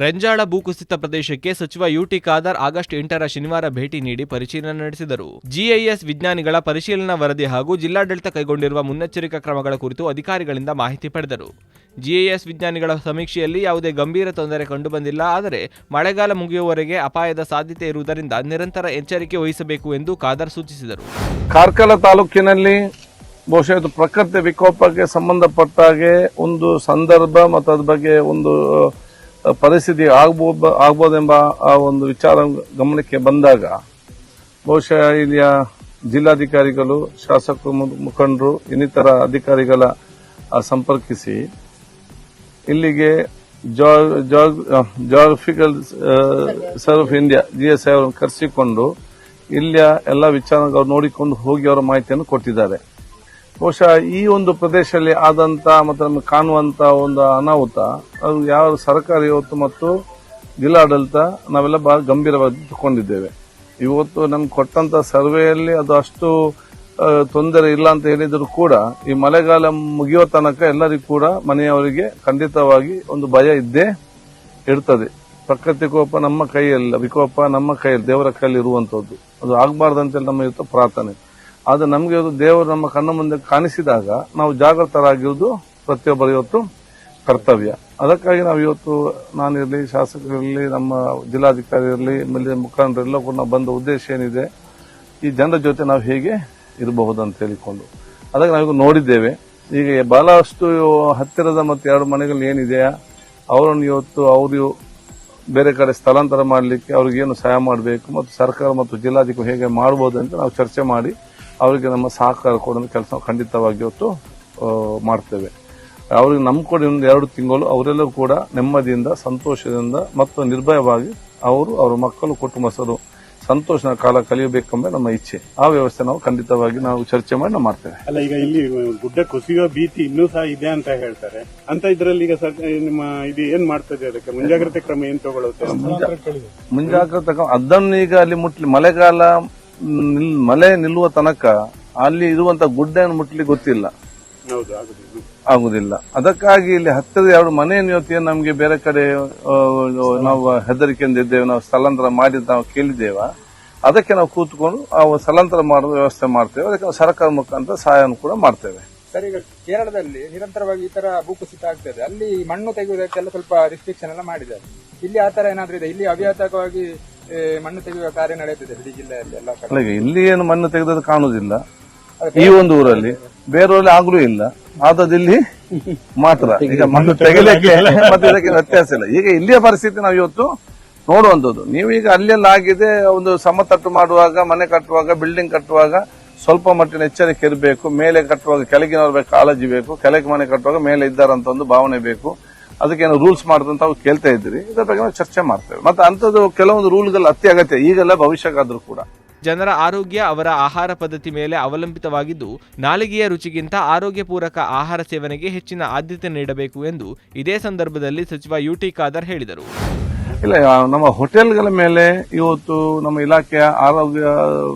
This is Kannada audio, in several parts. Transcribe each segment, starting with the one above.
ರೆಂಜಾಳ ಭೂಕುಸಿತ ಪ್ರದೇಶಕ್ಕೆ ಸಚಿವ ಯುಟಿ ಖಾದರ್ ಆಗಸ್ಟ್ 8ರ ಶನಿವಾರ ಭೇಟಿ ನೀಡಿ ಪರಿಶೀಲನೆ ನಡೆಸಿದರು. ಜಿಐಎಸ್ ವಿಜ್ಞಾನಿಗಳ ಪರಿಶೀಲನಾ ವರದಿ ಹಾಗೂ ಜಿಲ್ಲಾಡಳಿತ ಕೈಗೊಂಡಿರುವ ಮುನ್ನೆಚ್ಚರಿಕಾ ಕ್ರಮಗಳ ಕುರಿತು ಅಧಿಕಾರಿಗಳಿಂದ ಮಾಹಿತಿ ಪಡೆದರು. ಜಿಐಎಸ್ ವಿಜ್ಞಾನಿಗಳ ಸಮೀಕ್ಷೆಯಲ್ಲಿ ಯಾವುದೇ ಗಂಭೀರ ತೊಂದರೆ ಕಂಡುಬಂದಿಲ್ಲ. ಆದರೆ ಮಳೆಗಾಲ ಮುಗಿಯುವವರೆಗೆ ಅಪಾಯದ ಸಾಧ್ಯತೆ ಇರುವುದರಿಂದ ನಿರಂತರ ಎಚ್ಚರಿಕೆ ವಹಿಸಬೇಕು ಎಂದು ಖಾದರ್ ಸೂಚಿಸಿದರು. ಕಾರ್ಕಳ ತಾಲೂಕಿನಲ್ಲಿ ಬಹುಶಃ ಪ್ರಕೃತಿ ವಿಕೋಪಕ್ಕೆ ಸಂಬಂಧಪಟ್ಟ ಹಾಗೆ ಒಂದು ಸಂದರ್ಭ ಮತ್ತು ಅದ್ರ ಬಗ್ಗೆ ಒಂದು ಪರಿಸ್ಥಿತಿ ಆಗ್ಬೋದೆಂಬ ಆ ಒಂದು ವಿಚಾರ ಗಮನಕ್ಕೆ ಬಂದಾಗ ಬಹುಶಃ ಇಲ್ಲಿಯ ಜಿಲ್ಲಾಧಿಕಾರಿಗಳು, ಶಾಸಕ ಮುಖಂಡರು, ಇನ್ನಿತರ ಅಧಿಕಾರಿಗಳ ಸಂಪರ್ಕಿಸಿ ಇಲ್ಲಿಗೆ geographical serve of India GSI ಅವರನ್ನು ಕರೆಸಿಕೊಂಡು ಇಲ್ಲಿಯ ಎಲ್ಲ ವಿಚಾರಗಳು ನೋಡಿಕೊಂಡು ಹೋಗಿ ಅವರ ಮಾಹಿತಿಯನ್ನು ಕೊಟ್ಟಿದ್ದಾರೆ. ಬಹುಶಃ ಈ ಒಂದು ಪ್ರದೇಶದಲ್ಲಿ ಆದಂತ ಮತ್ತು ನಮಗೆ ಕಾಣುವಂತ ಒಂದು ಅನಾಹುತ ಅದು ಯಾವ ಸರ್ಕಾರ ಇವತ್ತು ಮತ್ತು ಜಿಲ್ಲಾಡಳಿತ ನಾವೆಲ್ಲ ಬಹಳ ಗಂಭೀರವಾಗಿ ತಗೊಂಡಿದ್ದೇವೆ. ಇವತ್ತು ನಮ್ಗೆ ಕೊಟ್ಟಂತ ಸರ್ವೆಯಲ್ಲಿ ಅದು ಅಷ್ಟು ತೊಂದರೆ ಇಲ್ಲ ಅಂತ ಹೇಳಿದ್ರು ಕೂಡ ಈ ಮಳೆಗಾಲ ಮುಗಿಯೋ ತನಕ ಎಲ್ಲರಿಗೂ ಕೂಡ ಮನೆಯವರಿಗೆ ಖಂಡಿತವಾಗಿ ಒಂದು ಭಯ ಇದ್ದೇ ಇರ್ತದೆ. ಪ್ರಕೃತಿ ವಿಕೋಪ ನಮ್ಮ ಕೈಯಲ್ಲಿ ದೇವರ ಕೈಯಲ್ಲಿ ಇರುವಂತದ್ದು, ಅದು ಆಗಬಾರ್ದಂತೇಳಿ ನಮ್ಮ ಇವತ್ತು ಪ್ರಾರ್ಥನೆ. ಆದ್ರೆ ನಮ್ಗೆ ಇವತ್ತು ದೇವರು ನಮ್ಮ ಕಣ್ಣ ಮುಂದೆ ಕಾಣಿಸಿದಾಗ ನಾವು ಜಾಗೃತರಾಗಿರುವುದು ಪ್ರತಿಯೊಬ್ಬರ ಇವತ್ತು ಕರ್ತವ್ಯ. ಅದಕ್ಕಾಗಿ ನಾವು ಇವತ್ತು ನಾನಿರಲಿ, ಶಾಸಕರಿರಲಿ, ನಮ್ಮ ಜಿಲ್ಲಾಧಿಕಾರಿ ಇರಲಿ, ಮುಖಂಡರೆಲ್ಲ ಕೂಡ ನಾವು ಬಂದ ಉದ್ದೇಶ ಏನಿದೆ, ಈ ಜನರ ಜೊತೆ ನಾವು ಹೇಗೆ ಇರಬಹುದು ಅಂತ ಹೇಳಿಕೊಂಡು ಅದಕ್ಕೆ ನಾವೀಗ ನೋಡಿದ್ದೇವೆ. ಈಗ ಬಹಳಷ್ಟು ಹತ್ತಿರದ ಮತ್ತು 2 ಮನೆಗಳು ಏನಿದೆಯಾ ಅವರನ್ನು ಇವತ್ತು ಅವರು ಬೇರೆ ಕಡೆ ಸ್ಥಳಾಂತರ ಮಾಡಲಿಕ್ಕೆ ಅವ್ರಿಗೇನು ಸಹಾಯ ಮಾಡಬೇಕು ಮತ್ತು ಸರ್ಕಾರ ಮತ್ತು ಜಿಲ್ಲಾಧಿಕಾರಿ ಹೇಗೆ ಮಾಡಬಹುದು ಅಂತ ನಾವು ಚರ್ಚೆ ಮಾಡಿ ಅವರಿಗೆ ನಮ್ಮ ಸಹಕಾರ ಕೊಡೋ ಕೆಲಸ ಖಂಡಿತವಾಗಿ ಇವತ್ತು ಮಾಡ್ತೇವೆ. ಅವ್ರಿಗೆ ನಮ್ಮ ಕೂಡ 2 ತಿಂಗಳು ಅವರೆಲ್ಲರೂ ಕೂಡ ನೆಮ್ಮದಿಯಿಂದ, ಸಂತೋಷದಿಂದ ಮತ್ತು ನಿರ್ಭಯವಾಗಿ ಅವರ ಮಕ್ಕಳು, ಕುಟುಂಬಸ್ಥರು ಸಂತೋಷದ ಕಾಲ ಕಲಿಯಬೇಕೆಂಬ ನಮ್ಮ ಇಚ್ಛೆ. ಆ ವ್ಯವಸ್ಥೆ ನಾವು ಖಂಡಿತವಾಗಿ ನಾವು ಚರ್ಚೆ ಮಾಡಿ ನಾವು ಮಾಡ್ತೇವೆ. ಅಲ್ಲ, ಈಗ ಇಲ್ಲಿ ಗುಡ್ಡ ಕುಸಿಯುವ ಭೀತಿ ಇನ್ನೂ ಸಹ ಇದೆ ಅಂತ ಹೇಳ್ತಾರೆ. ಅಂತ ಇದ್ರಲ್ಲಿ ಈಗ ನಿಮ್ಮ ಇದು ಏನ್ ಮಾಡ್ತದೆ, ಅದಕ್ಕೆ ಮುಂಜಾಗ್ರತೆ ಕ್ರಮ ಏನ್ ತಗೊಳ್ಳುತ್ತೆ? ಮುಂಜಾಗ್ರತೆ ಕ್ರಮ ಅದನ್ನು ಈಗ ಅಲ್ಲಿ ಮಳೆಗಾಲ ಮಳೆ ನಿಲ್ಲುವ ತನಕ ಅಲ್ಲಿ ಇರುವಂತ ಗುಡ್ಡ ಮುಟ್ಲಿಕ್ಕೆ ಗೊತ್ತಿಲ್ಲ, ಆಗುದಿಲ್ಲ. ಅದಕ್ಕಾಗಿ ಇಲ್ಲಿ ಹತ್ತಿರದ 2 ಮನೆಯನ್ನು ಇವತ್ತು ನಮ್ಗೆ ಬೇರೆ ಕಡೆ ನಾವು ಹೆದರಿಕೆಯಿಂದ ಇದ್ದೇವೆ, ನಾವು ಸ್ಥಳಾಂತರ ಮಾಡಿ ನಾವು ಕೇಳಿದ್ದೇವ, ಅದಕ್ಕೆ ನಾವು ಕೂತ್ಕೊಂಡು ಸ್ಥಳಾಂತರ ಮಾಡುವ ವ್ಯವಸ್ಥೆ ಮಾಡ್ತೇವೆ. ಅದಕ್ಕೆ ನಾವು ಸರ್ಕಾರ ಮುಖಾಂತರ ಸಹಾಯವನ್ನು ಕೂಡ ಮಾಡ್ತೇವೆ. ಸರ್, ಈಗ ಕೇರಳದಲ್ಲಿ ನಿರಂತರವಾಗಿ ಈ ತರ ಭೂಕುಸಿತ ಆಗ್ತದೆ, ಅಲ್ಲಿ ಮಣ್ಣು ತೆಗೆಯುವುದಕ್ಕೆಲ್ಲ ಸ್ವಲ್ಪ ರಿಸ್ಟ್ರಿಕ್ಷನ್ ಎಲ್ಲ ಮಾಡಿದ್ದಾರೆ. ಇಲ್ಲಿ ಆ ತರ ಏನಾದ್ರೂ ಇದೆ? ಇಲ್ಲಿ ಅವ್ಯಾಹತವಾಗಿ ಮಣ್ಣು ತೆಗೆಯುವ ಕಾರ್ಯ ನಡೆಯುತ್ತಿದೆ ಇಡೀ ಜಿಲ್ಲೆಯಲ್ಲಿ ಎಲ್ಲ ಕಡೆ. ಇಲ್ಲಿ ಏನು ಮಣ್ಣು ತೆಗೆದದ್ದು ಕಾಣುವುದಿಲ್ಲ ಈ ಒಂದು ಊರಲ್ಲಿ, ಬೇರೆಯವರಲ್ಲಿ ಆಗ್ಲೂ ಇಲ್ಲ, ಆದಲ್ಲಿ ಮಾತ್ರ. ಈಗ ಮಣ್ಣು ತೆಗಿಲಿಕ್ಕೆ ಮತ್ತೆ ಇದಕ್ಕೆ ವ್ಯತ್ಯಾಸ ಇಲ್ಲ. ಈಗ ಇಲ್ಲಿಯ ಪರಿಸ್ಥಿತಿ ನಾವು ಇವತ್ತು ನೋಡುವಂತದ್ದು. ನೀವೀಗ ಅಲ್ಲೆಲ್ಲ ಆಗಿದೆ, ಒಂದು ಸಮತಟ್ಟು ಮಾಡುವಾಗ, ಮನೆ ಕಟ್ಟುವಾಗ, ಬಿಲ್ಡಿಂಗ್ ಕಟ್ಟುವಾಗ ಸ್ವಲ್ಪ ಮಟ್ಟಿನ ಎಚ್ಚರಿಕೆ ಇರಬೇಕು. ಮೇಲೆ ಕಟ್ಟುವಾಗ ಕೆಳಗಿನವ್ರ ಕಾಳಜಿ ಬೇಕು, ಕೆಳಗೆ ಮನೆ ಕಟ್ಟುವಾಗ ಮೇಲೆ ಇದ್ದಾರಂತ ಒಂದು ಭಾವನೆ ಬೇಕು. ಅದಕ್ಕೇನು ರೂಲ್ಸ್ ಮಾಡ್ದಂತ ಅವ್ರು ಕೇಳ್ತಾ ಇದ್ರಿ, ಇದರ ಬಗ್ಗೆ ನಾವು ಚರ್ಚೆ ಮಾಡ್ತೇವೆ. ಮತ್ತೆ ಅಂತದ್ದು ಕೆಲವೊಂದು ರೂಲ್ಗಳು ಅತ್ಯಗತ್ಯ ಈಗೆಲ್ಲ, ಭವಿಷ್ಯಕ್ಕಾದ್ರೂ ಕೂಡ. ಜನರ ಆರೋಗ್ಯ ಅವರ ಆಹಾರ ಪದ್ಧತಿ ಮೇಲೆ ಅವಲಂಬಿತವಾಗಿದ್ದು, ನಾಲಿಗೆಯ ರುಚಿಗಿಂತ ಆರೋಗ್ಯ ಪೂರಕ ಆಹಾರ ಸೇವನೆಗೆ ಹೆಚ್ಚಿನ ಆದ್ಯತೆ ನೀಡಬೇಕು ಎಂದು ಇದೇ ಸಂದರ್ಭದಲ್ಲಿ ಸಚಿವ ಯುಟಿ ಖಾದರ್ ಹೇಳಿದರು. ಇಲ್ಲ, ನಮ್ಮ ಹೋಟೆಲ್ಗಳ ಮೇಲೆ ಇವತ್ತು ನಮ್ಮ ಇಲಾಖೆಯ ಆರೋಗ್ಯ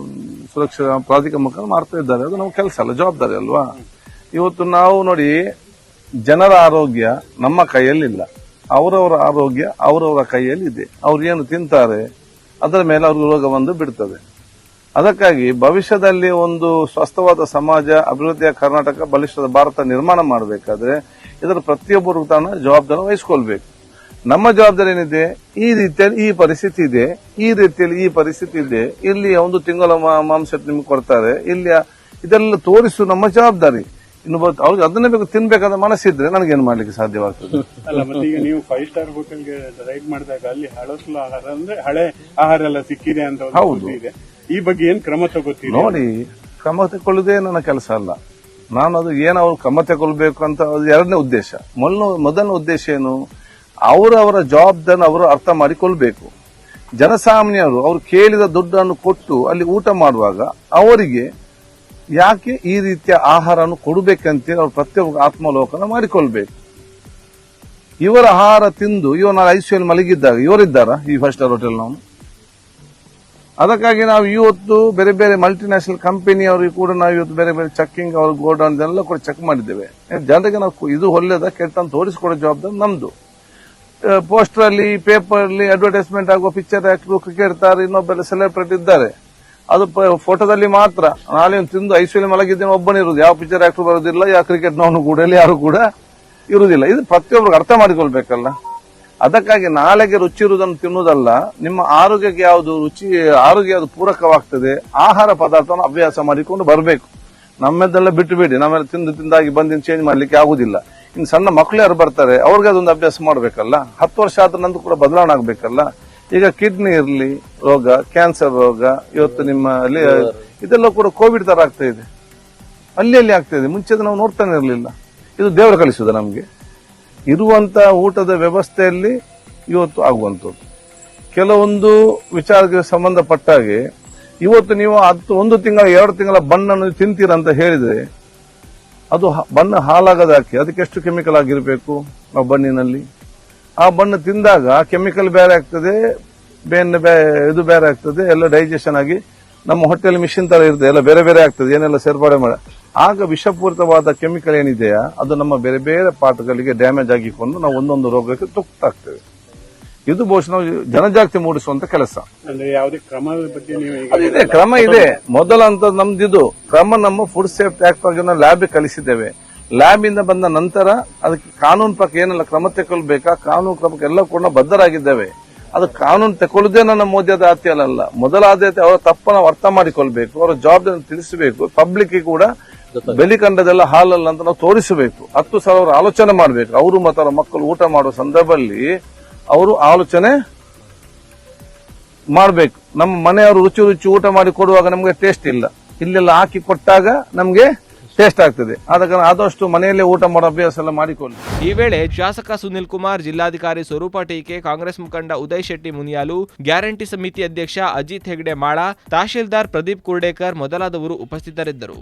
ಸುರಕ್ಷಾ ಪ್ರಾಧಿಕಾರ ಮುಖಾಂತರ ಮಾಡ್ತಾ ಇದ್ದಾರೆ. ಅದು ನಮ್ಮ ಕೆಲಸ ಅಲ್ಲ, ಜವಾಬ್ದಾರಿ ಅಲ್ವಾ. ಇವತ್ತು ನಾವು ನೋಡಿ, ಜನರ ಆರೋಗ್ಯ ನಮ್ಮ ಕೈಯಲ್ಲಿಲ್ಲ, ಅವರವರ ಆರೋಗ್ಯ ಅವರವರ ಕೈಯಲ್ಲಿ ಇದೆ. ಅವ್ರು ಏನು ತಿಂತಾರೆ ಅದರ ಮೇಲೆ ಅವ್ರಿಗೆ ರೋಗ ಬಂದು ಬಿಡ್ತದೆ. ಅದಕ್ಕಾಗಿ ಭವಿಷ್ಯದಲ್ಲಿ ಒಂದು ಸ್ವಸ್ಥವಾದ ಸಮಾಜ, ಅಭಿವೃದ್ಧಿಯ ಕರ್ನಾಟಕ, ಬಲಿಷ್ಠದ ಭಾರತ ನಿರ್ಮಾಣ ಮಾಡಬೇಕಾದ್ರೆ ಇದರ ಪ್ರತಿಯೊಬ್ಬರು ತಾನು ಜವಾಬ್ದಾರಿ ವಹಿಸಿಕೊಳ್ಬೇಕು. ನಮ್ಮ ಜವಾಬ್ದಾರಿ ಏನಿದೆ, ಈ ರೀತಿಯಲ್ಲಿ ಈ ಪರಿಸ್ಥಿತಿ ಇದೆ, ಈ ರೀತಿಯಲ್ಲಿ ಈ ಪರಿಸ್ಥಿತಿ ಇದೆ, ಇಲ್ಲಿ 1 ತಿಂಗಳ ಮಾಂಸ ನಿಮ್ಗೆ ಕೊಡ್ತಾರೆ, ಇಲ್ಲಿ ಇದೆಲ್ಲ ತೋರಿಸು ನಮ್ಮ ಜವಾಬ್ದಾರಿ. ಇನ್ನು ಅವ್ರಿಗೆ ಅದನ್ನೇ ಬೇಕು, ತಿನ್ಬೇಕಾದ ಮನಸ್ಸಿದ್ರೆ ನನಗೇನು ಮಾಡ್ಲಿಕ್ಕೆ ಸಾಧ್ಯವಾಗ್ತದೆ? ಅಲ್ಲ, ಮತ್ತೆ ಈಗ ನೀವು 5 ಸ್ಟಾರ್ ಹೋಟೆಲ್ಗೆ ರೈಡ್ ಮಾಡಿದಾಗ ಅಲ್ಲಿ ಹಳಸಲು ಆಹಾರ ಅಂದ್ರೆ ಹಳೆ ಆಹಾರ ಎಲ್ಲ ಸಿಕ್ಕಿದೆ ಅಂತ ಇದೆ. ಈ ಬಗ್ಗೆ ಏನ್ ಕ್ರಮ ತಗೋತೀವಿ? ನೋಡಿ, ಕ್ರಮ ತಗೊಳ್ಳೋದೇ ನನ್ನ ಕೆಲಸ ಅಲ್ಲ. ನಾನು ಅದು ಏನು ಅವ್ರು ಕ್ರಮ ತಗೊಳ್ಬೇಕು ಅಂತ, ಅದು 2ನೇ ಉದ್ದೇಶ. ಮೊದಲನೇ ಉದ್ದೇಶ ಏನು, ಅವರವರ ಜವಾಬ್ದಾರಿ ಅವರು ಅರ್ಥ ಮಾಡಿಕೊಳ್ಬೇಕು. ಜನಸಾಮಾನ್ಯರು ಅವರು ಕೇಳಿದ ದುಡ್ಡನ್ನು ಕೊಟ್ಟು ಅಲ್ಲಿ ಊಟ ಮಾಡುವಾಗ ಅವರಿಗೆ ಯಾಕೆ ಈ ರೀತಿಯ ಆಹಾರವನ್ನು ಕೊಡಬೇಕಂತೇಳಿ ಅವ್ರು ಪ್ರತಿಯೊಬ್ಬ ಆತ್ಮಾವಲೋಕನ ಮಾಡಿಕೊಳ್ಬೇಕು. ಇವರ ಆಹಾರ ತಿಂದು ನಾನು ಐಸಿಯುನಲ್ಲಿ ಮಲಗಿದ್ದಾಗ ಇವರಿದ್ದಾರ ಈ 5 ಸ್ಟಾರ್ ಹೋಟೆಲ್ ನಾವು? ಅದಕ್ಕಾಗಿ ನಾವು ಇವತ್ತು ಬೇರೆ ಬೇರೆ ಮಲ್ಟಿನ್ಯಾಷನಲ್ ಕಂಪನಿ ಅವರಿಗೆ ಕೂಡ ನಾವು ಇವತ್ತು ಬೇರೆ ಬೇರೆ ಚೆಕ್ಕಿಂಗ್ ಅವ್ರ ಗೋಡೌನ್ ಎಲ್ಲ ಕೂಡ ಚೆಕ್ ಮಾಡಿದ್ದೇವೆ. ಜನರಿಗೆ ನಾವು ಇದು ಒಳ್ಳೆದ ಕೆಟ್ಟ ಅಂತ ತೋರಿಸಿಕೊಡೋ ಜವಾಬ್ದಾರಿ ನಮ್ದು. ಪೋಸ್ಟರ್ ಅಲ್ಲಿ, ಪೇಪರ್ ಅಲ್ಲಿ ಅಡ್ವರ್ಟೈಸ್ಮೆಂಟ್ ಆಗುವ ಪಿಕ್ಚರ್ ಆಕ್ಟರ್, ಕ್ರಿಕೆಟ್ ತಾರ, ಇನ್ನೊಬ್ಬೆಲ್ಲ ಸೆಲೆಬ್ರಿಟಿ ಇದ್ದಾರೆ. ಅದು ಫೋಟೋದಲ್ಲಿ ಮಾತ್ರ. ನಾಳೆ ತಿಂದು ಐಶ್ವರ್ಯ ಮಲಗಿದ್ದೇನೆ ಒಬ್ಬನಿರುವುದು, ಯಾವ ಪಿಕ್ಚರ್ ಆಕ್ಟರ್ ಬರೋದಿಲ್ಲ, ಯಾವ ಕ್ರಿಕೆಟ್ ನವನು ಕೂಡ ಯಾರು ಕೂಡ ಇರುವುದಿಲ್ಲ. ಇದು ಪ್ರತಿಯೊಬ್ಬರಿಗೆ ಅರ್ಥ ಮಾಡಿಕೊಳ್ಬೇಕಲ್ಲ. ಅದಕ್ಕಾಗಿ ನಾಳೆಗೆ ರುಚಿ ಇರುವುದನ್ನು ತಿನ್ನುವುದಲ್ಲ, ನಿಮ್ಮ ಆರೋಗ್ಯಕ್ಕೆ ಯಾವುದು ರುಚಿ, ಆರೋಗ್ಯ ಯಾವುದು ಪೂರಕವಾಗ್ತದೆ, ಆಹಾರ ಪದಾರ್ಥವನ್ನು ಅಭ್ಯಾಸ ಮಾಡಿಕೊಂಡು ಬರಬೇಕು. ನಮ್ಮದೆಲ್ಲ ಬಿಟ್ಟು ಬಿಡಿ, ನಮ್ಮೆಲ್ಲ ತಿಂದಾಗಿ ಬಂದಿನ ಚೇಂಜ್ ಮಾಡ್ಲಿಕ್ಕೆ ಆಗುದಿಲ್ಲ. ಇನ್ನು ಸಣ್ಣ ಮಕ್ಕಳು ಯಾರು ಬರ್ತಾರೆ, ಅವ್ರಿಗೆ ಅದೊಂದು ಅಭ್ಯಾಸ ಮಾಡಬೇಕಲ್ಲ. 10 ವರ್ಷ ಆದ ನಂತರ ಕೂಡ ಬದಲಾವಣೆ ಆಗ್ಬೇಕಲ್ಲ. ಈಗ ಕಿಡ್ನಿ ಇರಲಿ ರೋಗ, ಕ್ಯಾನ್ಸರ್ ರೋಗ, ಇವತ್ತು ನಿಮ್ಮ ಇದೆಲ್ಲ ಕೂಡ ಕೋವಿಡ್ ತರ ಆಗ್ತಾ ಇದೆ, ಅಲ್ಲಿ ಆಗ್ತಾ ಇದೆ. ಮುಂಚೆ ನಾವು ನೋಡ್ತಾನೆ ಇರಲಿಲ್ಲ. ಇದು ದೇವರು ಕಲಿಸುವುದು ನಮಗೆ. ಇರುವಂತ ಊಟದ ವ್ಯವಸ್ಥೆಯಲ್ಲಿ ಇವತ್ತು ಆಗುವಂಥದ್ದು. ಕೆಲವೊಂದು ವಿಚಾರಕ್ಕೆ ಸಂಬಂಧಪಟ್ಟ ಹಾಗೆ ಇವತ್ತು ನೀವು 1 ತಿಂಗಳ 2 ತಿಂಗಳ ಬಣ್ಣನ್ನು ತಿಂತೀರಂತ ಹೇಳಿದ್ರೆ, ಅದು ಬಣ್ಣ ಹಾಳಾಗದಾಕಿ ಅದಕ್ಕೆ ಎಷ್ಟು ಕೆಮಿಕಲ್ ಆಗಿರಬೇಕು ಆ ಬಣ್ಣಿನಲ್ಲಿ. ಆ ಬಣ್ಣ ತಿಂದಾಗ ಕೆಮಿಕಲ್ ಬೇರೆ ಆಗ್ತದೆ, ಇದು ಬೇರೆ ಆಗ್ತದೆ, ಎಲ್ಲ ಡೈಜೆಷನ್ ಆಗಿ ನಮ್ಮ ಹೊಟ್ಟೆಯಲ್ಲಿ ಮಿಷಿನ್ ತರ ಇರ್ತದೆ, ಎಲ್ಲ ಬೇರೆ ಬೇರೆ ಆಗ್ತದೆ, ಏನೆಲ್ಲ ಸೇರ್ಪಡೆ ಮಾಡ. ಆಗ ವಿಷಪೂರಿತವಾದ ಕೆಮಿಕಲ್ ಏನಿದೆಯಾ ಅದು ನಮ್ಮ ಬೇರೆ ಬೇರೆ ಪಾರ್ಟ್ಗಳಿಗೆ ಡ್ಯಾಮೇಜ್ ಆಗಿಕೊಂಡು ನಾವು ಒಂದೊಂದು ರೋಗಕ್ಕೆ ತುತ್ತಾಗ್ತೇವೆ. ಇದು ಬಹುಶಃ ನಾವು ಜನಜಾಗೃತಿ ಮೂಡಿಸುವಂತ ಕೆಲಸ. ಅಂದ್ರೆ ಯಾವುದೇ ಕ್ರಮದ ಬಗ್ಗೆ ನೀವು ಇದೆ, ಕ್ರಮ ಇದೆ. ಮೊದಲ ಅಂತ ನಮ್ದಿದು ಕ್ರಮ ನಮ್ಮ ಫುಡ್ ಸೇಫ್ಟಿ ಆಕ್ಟ್ ಬಗ್ಗೆ ನಾವು ಲ್ಯಾಬ್ ಕಲಿಸಿದ್ದೇವೆ. ಲ್ಯಾಬ್ ಇಂದ ಬಂದ ನಂತರ ಅದಕ್ಕೆ ಕಾನೂನು ಪ್ರಕಾರ ಏನೆಲ್ಲ ಕ್ರಮ ತಗೊಳ್ಬೇಕಾ, ಕಾನೂನು ಕ್ರಮಕ್ಕೆ ಎಲ್ಲ ಕೂಡ ಬದ್ಧರಾಗಿದ್ದೇವೆ. ಅದು ಕಾನೂನು ತಗೊಳ್ಳೋದೇ ನನ್ನ ಮೋದಿಯಾದ ಆದ್ಯತೆ ಅಲ್ಲ. ಮೊದಲ ಆದ್ಯತೆ ಅವರ ತಪ್ಪನ್ನು ಅರ್ಥ ಮಾಡಿಕೊಳ್ಬೇಕು, ಅವರ ಜವಾಬ್ದಾರಿ ತಿಳಿಸಬೇಕು, ಪಬ್ಲಿಕ್ ಕೂಡ ಬೆಲಿ ಕಂಡದೆಲ್ಲ ಹಾಲಲ್ಲ ಅಂತ ನಾವು ತೋರಿಸಬೇಕು. 10 ಸಾವಿರ ಆಲೋಚನೆ ಮಾಡಬೇಕು. ಅವರು ಮತ್ತು ಅವರ ಮಕ್ಕಳು ಊಟ ಮಾಡುವ ಸಂದರ್ಭದಲ್ಲಿ ಅವರು ಆಲೋಚನೆ ಮಾಡಬೇಕು. ನಮ್ಮ ಮನೆಯವರು ರುಚಿ ರುಚಿ ಊಟ ಮಾಡಿ ಕೊಡುವಾಗ ನಮಗೆ ಟೇಸ್ಟ್ ಇಲ್ಲ, ಇಲ್ಲೆಲ್ಲ ಹಾಕಿ ಕೊಟ್ಟಾಗ ನಮಗೆ ಟೇಸ್ಟ್ ಆಗ್ತದೆ. ಆದ ಕಾರಣ ಆದಷ್ಟು ಮನೆಯಲ್ಲೇ ಊಟ ಮಾಡೋ ಅಭ್ಯಾಸ ಎಲ್ಲ ಮಾಡಿಕೊಳ್ಳಿ. ಈ ವೇಳೆ ಶಾಸಕ ಸುನಿಲ್ ಕುಮಾರ್, ಜಿಲ್ಲಾಧಿಕಾರಿ ಸ್ವರೂಪ ಟೀಕೆ, ಕಾಂಗ್ರೆಸ್ ಮುಖಂಡ ಉದಯ್ ಶೆಟ್ಟಿ ಮುನಿಯಾಲು, ಗ್ಯಾರಂಟಿ ಸಮಿತಿ ಅಧ್ಯಕ್ಷ ಅಜಿತ್ ಹೆಗ್ಡೆ ಮಾಳ, ತಹಶೀಲ್ದಾರ್ ಪ್ರದೀಪ್ ಕುರ್ಡೇಕರ್ ಮೊದಲಾದವರು ಉಪಸ್ಥಿತರಿದ್ದರು.